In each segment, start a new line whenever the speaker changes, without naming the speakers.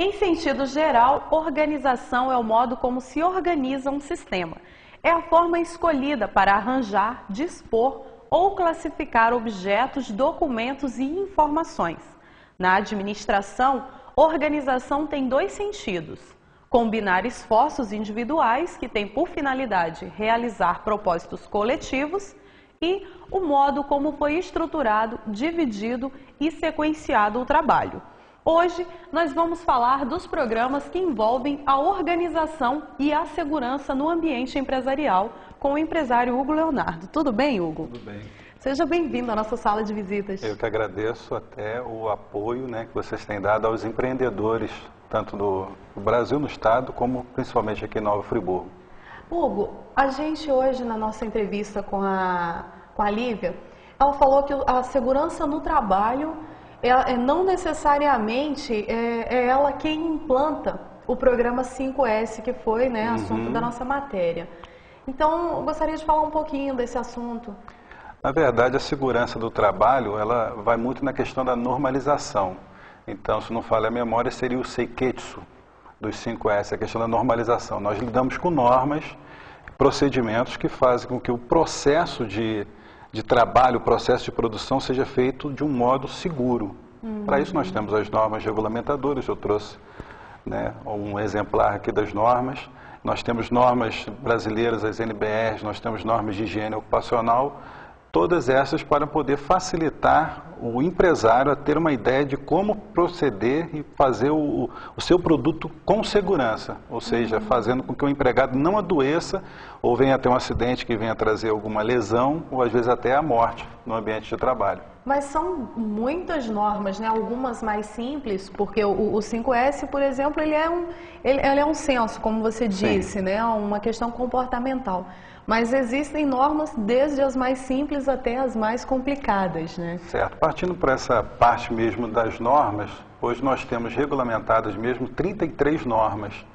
Em sentido geral, organização é o modo como se organiza um sistema. É a forma escolhida para arranjar, dispor ou classificar objetos, documentos e informações. Na administração, organização tem dois sentidos: combinar esforços individuais, que têm por finalidade realizar propósitos coletivos, e o modo como foi estruturado, dividido e sequenciado o trabalho. Hoje, nós vamos falar dos programas que envolvem a organização e a segurança no ambiente empresarial com o empresário Hugo Leonardo. Tudo bem, Hugo?
Tudo bem.
Seja bem-vindo à nossa sala de visitas.
Eu que agradeço até o apoio, que vocês têm dado aos empreendedores, tanto no Brasil, no Estado, como principalmente aqui em Nova Friburgo.
Hugo, a gente hoje, na nossa entrevista com a Lívia, ela falou que a segurança no trabalho não necessariamente é ela quem implanta o programa 5S, que foi assunto da nossa matéria. Então, eu gostaria de falar um pouquinho desse assunto.
Na verdade, a segurança do trabalho, ela vai muito na questão da normalização. Então, se não falha a memória, seria o Seiketsu dos 5S, a questão da normalização. Nós lidamos com normas, procedimentos que fazem com que o processo de trabalho, o processo de produção seja feito de um modo seguro. Para isso nós temos as normas regulamentadoras, eu trouxe um exemplar aqui das normas. Nós temos normas brasileiras, as NBRs, nós temos normas de higiene ocupacional, todas essas para poder facilitar o empresário a ter uma ideia de como proceder e fazer o seu produto com segurança, ou seja, fazendo com que o empregado não adoeça ou venha ter um acidente que venha trazer alguma lesão ou às vezes até a morte no ambiente de trabalho.
Mas são muitas normas, algumas mais simples, porque o 5S, por exemplo, ele é um senso, como você disse, uma questão comportamental. Mas existem normas desde as mais simples até as mais complicadas,
Certo. Partindo para essa parte mesmo das normas, hoje nós temos regulamentadas mesmo 33 normas.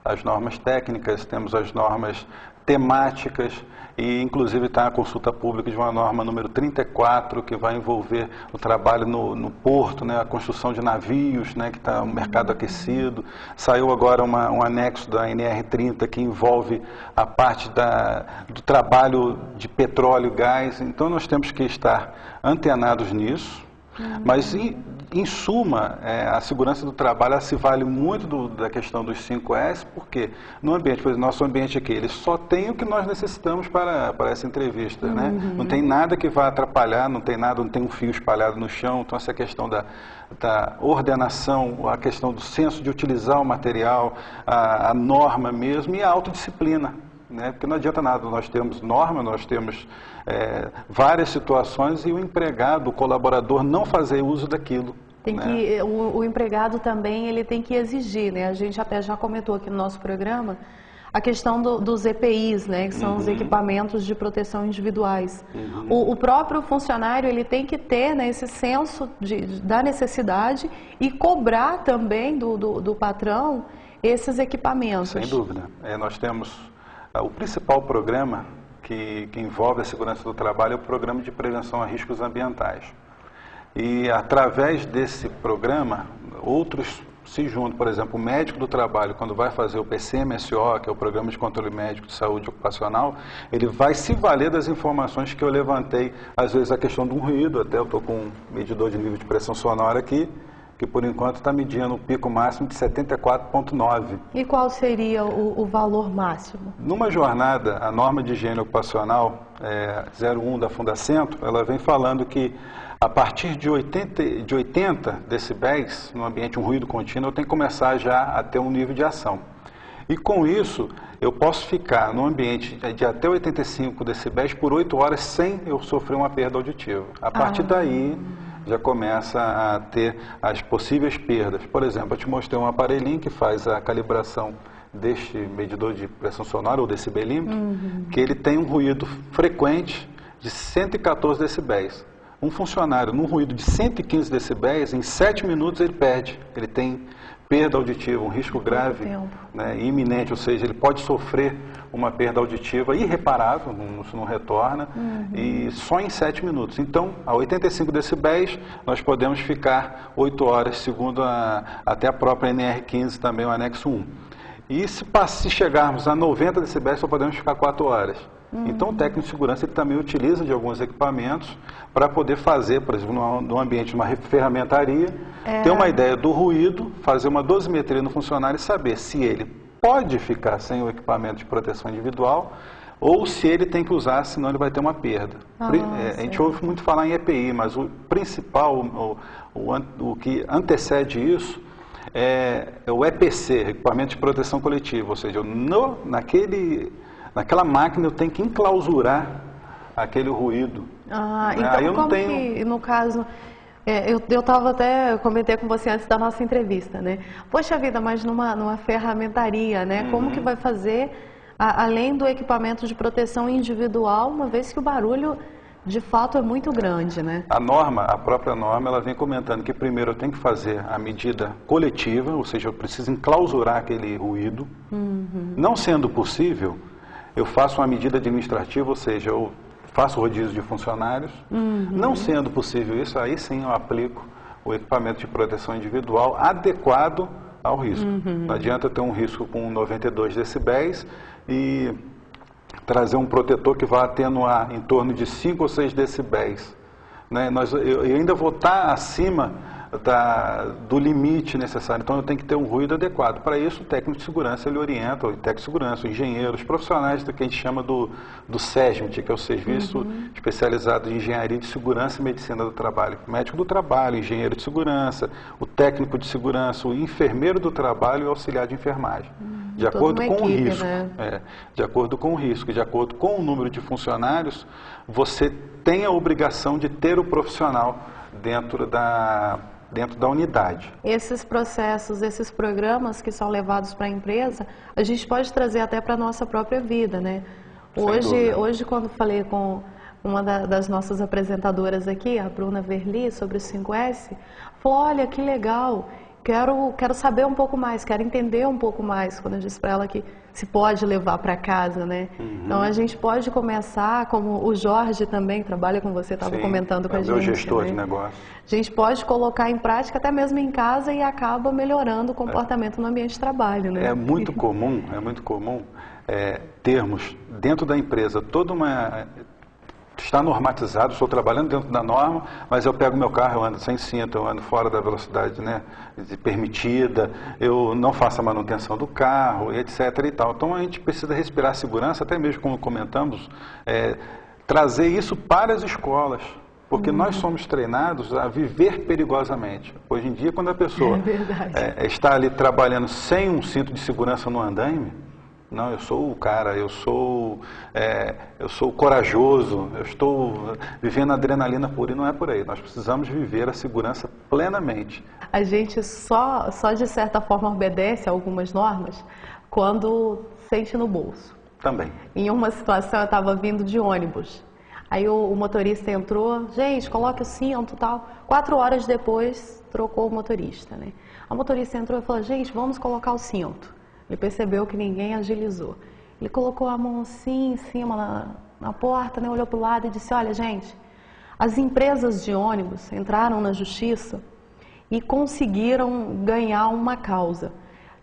As normas técnicas, temos as normas temáticas e inclusive está a consulta pública de uma norma número 34, que vai envolver o trabalho no porto, a construção de navios, que está no mercado aquecido. Saiu agora um anexo da NR30 que envolve a parte do trabalho de petróleo e gás. Então nós temos que estar antenados nisso. Mas, em suma, a segurança do trabalho se vale muito da questão dos 5S, porque no ambiente, por exemplo, nosso ambiente aqui, ele só tem o que nós necessitamos para essa entrevista. Não tem nada que vá atrapalhar, não tem um fio espalhado no chão. Então, essa questão da ordenação, a questão do senso de utilizar o material, a norma mesmo e a autodisciplina. Porque não adianta nada, nós temos norma, nós temos várias situações e o empregado, o colaborador, não fazer uso daquilo.
O empregado também ele tem que exigir, A gente até já comentou aqui no nosso programa a questão dos EPIs, que são os equipamentos de proteção individuais. O próprio funcionário ele tem que ter esse senso da necessidade e cobrar também do patrão esses equipamentos.
Sem dúvida. Nós temos o principal programa que envolve a segurança do trabalho é o Programa de Prevenção a Riscos Ambientais. E através desse programa, outros se juntam. Por exemplo, o médico do trabalho, quando vai fazer o PCMSO, que é o Programa de Controle Médico de Saúde Ocupacional, ele vai se valer das informações que eu levantei, às vezes a questão de um ruído, até eu estou com um medidor de nível de pressão sonora aqui, que por enquanto está medindo o pico máximo de 74,9.
E qual seria o valor máximo?
Numa jornada, a norma de higiene ocupacional 01 da Fundacentro, ela vem falando que a partir de 80 decibéis, no ambiente, um ruído contínuo, eu tenho que começar já a ter um nível de ação. E com isso, eu posso ficar no ambiente de até 85 decibéis por 8 horas sem eu sofrer uma perda auditiva. A partir daí, já começa a ter as possíveis perdas. Por exemplo, eu te mostrei um aparelhinho que faz a calibração deste medidor de pressão sonora, ou decibelímetro, que ele tem um ruído frequente de 114 decibéis. Um funcionário num ruído de 115 decibéis, em 7 minutos ele perde. Ele tem perda auditiva, um risco grave, né, iminente, ou seja, ele pode sofrer uma perda auditiva irreparável, isso não retorna, e só em 7 minutos. Então, a 85 decibéis, nós podemos ficar 8 horas, segundo até a própria NR15, também o anexo 1. E se chegarmos a 90 decibéis, só podemos ficar 4 horas. Então, o técnico de segurança ele também utiliza de alguns equipamentos para poder fazer, por exemplo, no ambiente de uma ferramentaria, ter uma ideia do ruído, fazer uma dosimetria no funcionário e saber se ele pode ficar sem o equipamento de proteção individual ou se ele tem que usar, senão ele vai ter uma perda. A gente ouve muito falar em EPI, mas o principal, o que antecede isso, é o EPC, Equipamento de Proteção Coletiva, ou seja, naquela máquina eu tenho que enclausurar aquele ruído.
Então que, no caso, eu comentei com você antes da nossa entrevista, né? Poxa vida, mas numa ferramentaria, né? Como que vai fazer, além do equipamento de proteção individual, uma vez que o barulho, de fato, é muito grande, né?
A própria norma, ela vem comentando que primeiro eu tenho que fazer a medida coletiva, ou seja, eu preciso enclausurar aquele ruído. Não sendo possível, eu faço uma medida administrativa, ou seja, eu faço rodízio de funcionários. Não sendo possível isso, aí sim eu aplico o equipamento de proteção individual adequado ao risco. Não adianta ter um risco com 92 decibéis e trazer um protetor que vá atenuar em torno de 5 ou 6 decibéis. Né? Eu ainda vou estar acima do limite necessário, então eu tenho que ter um ruído adequado. Para isso, o técnico de segurança ele orienta, o técnico de segurança, o engenheiro, os profissionais do que a gente chama do SESMIT, que é o Serviço Especializado de Engenharia de Segurança e Medicina do Trabalho. Médico do trabalho, engenheiro de segurança, o técnico de segurança, o enfermeiro do trabalho e o auxiliar de enfermagem. De acordo com o risco, de acordo com o risco, de acordo com o número de funcionários, você tem a obrigação de ter o profissional dentro da unidade.
Esses processos, esses programas que são levados para a empresa, a gente pode trazer até para a nossa própria vida, né? Hoje, quando falei com uma das nossas apresentadoras aqui, a Bruna Verli, sobre o 5S, falou, olha, que legal, quero saber um pouco mais, quero entender um pouco mais, quando eu disse para ela que se pode levar para casa, né? Então a gente pode começar, como o Jorge também trabalha com você, estava comentando com a gente.
Meu gestor de negócio.
A gente pode colocar em prática até mesmo em casa e acaba melhorando o comportamento no ambiente de trabalho, né?
É muito comum termos dentro da empresa toda uma... Está normatizado, estou trabalhando dentro da norma, mas eu pego meu carro, eu ando sem cinto, eu ando fora da velocidade, né, permitida, eu não faço a manutenção do carro, etc. e tal. Então a gente precisa respirar segurança, até mesmo como comentamos, trazer isso para as escolas. Porque nós somos treinados a viver perigosamente. Hoje em dia, quando a pessoa está ali trabalhando sem um cinto de segurança no andaime, não, eu sou o cara, eu sou corajoso, eu estou vivendo adrenalina pura, e não é por aí. Nós precisamos viver a segurança plenamente.
A gente só de certa forma obedece a algumas normas quando sente no bolso.
Também.
Em uma situação eu estava vindo de ônibus, aí o motorista entrou, gente, coloque o cinto e tal. 4 horas depois trocou o motorista, né? A motorista entrou e falou, gente, vamos colocar o cinto. Ele percebeu que ninguém agilizou. Ele colocou a mão assim em cima na porta, né, olhou para o lado e disse, olha gente, as empresas de ônibus entraram na justiça e conseguiram ganhar uma causa.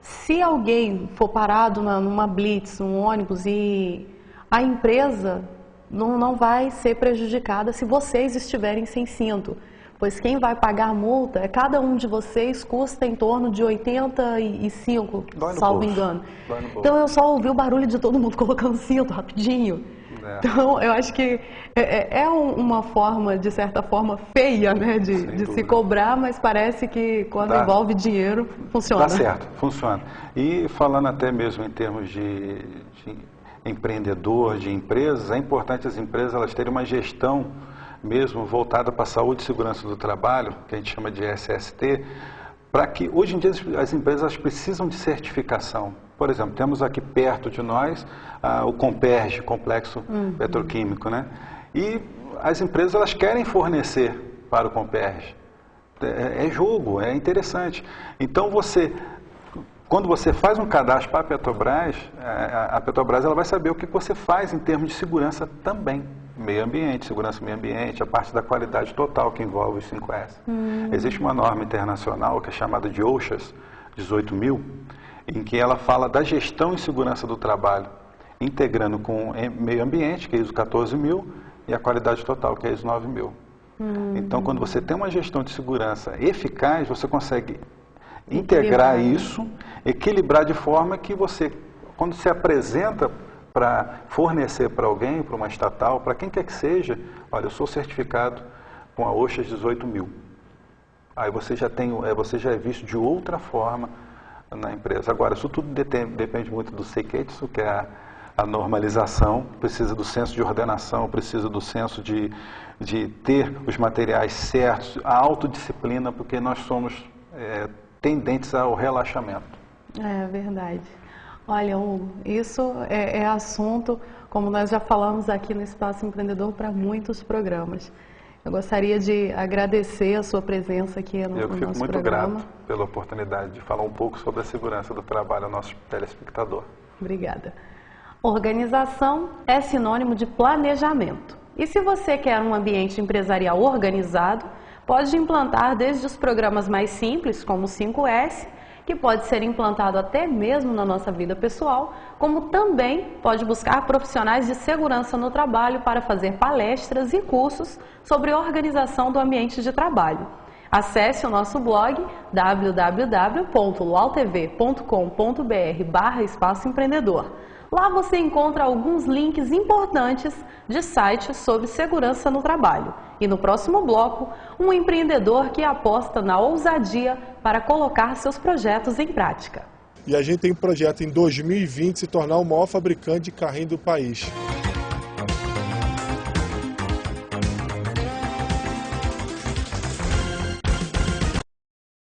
Se alguém for parado numa blitz, num ônibus, e a empresa não vai ser prejudicada se vocês estiverem sem cinto. Pois quem vai pagar a multa, cada um de vocês custa em torno de 85, salvo engano. Então eu só ouvi o barulho de todo mundo colocando cinto rapidinho. Então eu acho que é uma forma, de certa forma, feia, né, de se cobrar, mas parece que quando envolve dinheiro, funciona.
Dá certo, funciona. E falando até mesmo em termos de empreendedor, de empresas, é importante as empresas elas terem uma gestão mesmo voltada para a saúde e segurança do trabalho, que a gente chama de SST, para que hoje em dia as empresas precisam de certificação. Por exemplo, temos aqui perto de nós o Comperj, Complexo Petroquímico, né? E as empresas elas querem fornecer para o Comperj. É jogo, é interessante. Então você quando você faz um cadastro para a Petrobras ela vai saber o que você faz em termos de segurança também. Meio ambiente, segurança do meio ambiente, a parte da qualidade total que envolve os 5S. Existe uma norma internacional que é chamada de OSHA 18000, em que ela fala da gestão e segurança do trabalho, integrando com meio ambiente, que é ISO 14000, e a qualidade total, que é ISO 9000. Então, quando você tem uma gestão de segurança eficaz, você consegue integrar isso, equilibrar de forma que você, quando se apresenta para fornecer para alguém, para uma estatal, para quem quer que seja, olha, eu sou certificado com a OSHA 18000. Aí você já é visto de outra forma na empresa. Agora, isso tudo depende muito do Seiketsu, que é a normalização, precisa do senso de ordenação, precisa do senso de ter os materiais certos, a autodisciplina, porque nós somos tendentes ao relaxamento.
É verdade. Olha, isso é assunto, como nós já falamos aqui no Espaço Empreendedor, para muitos programas. Eu gostaria de agradecer a sua presença aqui no nosso programa. Eu fico muito grato
pela oportunidade de falar um pouco sobre a segurança do trabalho ao nosso telespectador.
Obrigada. Organização é sinônimo de planejamento. E se você quer um ambiente empresarial organizado, pode implantar desde os programas mais simples, como o 5S, que pode ser implantado até mesmo na nossa vida pessoal, como também pode buscar profissionais de segurança no trabalho para fazer palestras e cursos sobre organização do ambiente de trabalho. Acesse o nosso blog www.luautv.com.br/Espaço Empreendedor. Lá você encontra alguns links importantes de sites sobre segurança no trabalho. E no próximo bloco, um empreendedor que aposta na ousadia para colocar seus projetos em prática.
E a gente tem um projeto em 2020 se tornar o maior fabricante de carrinho do país.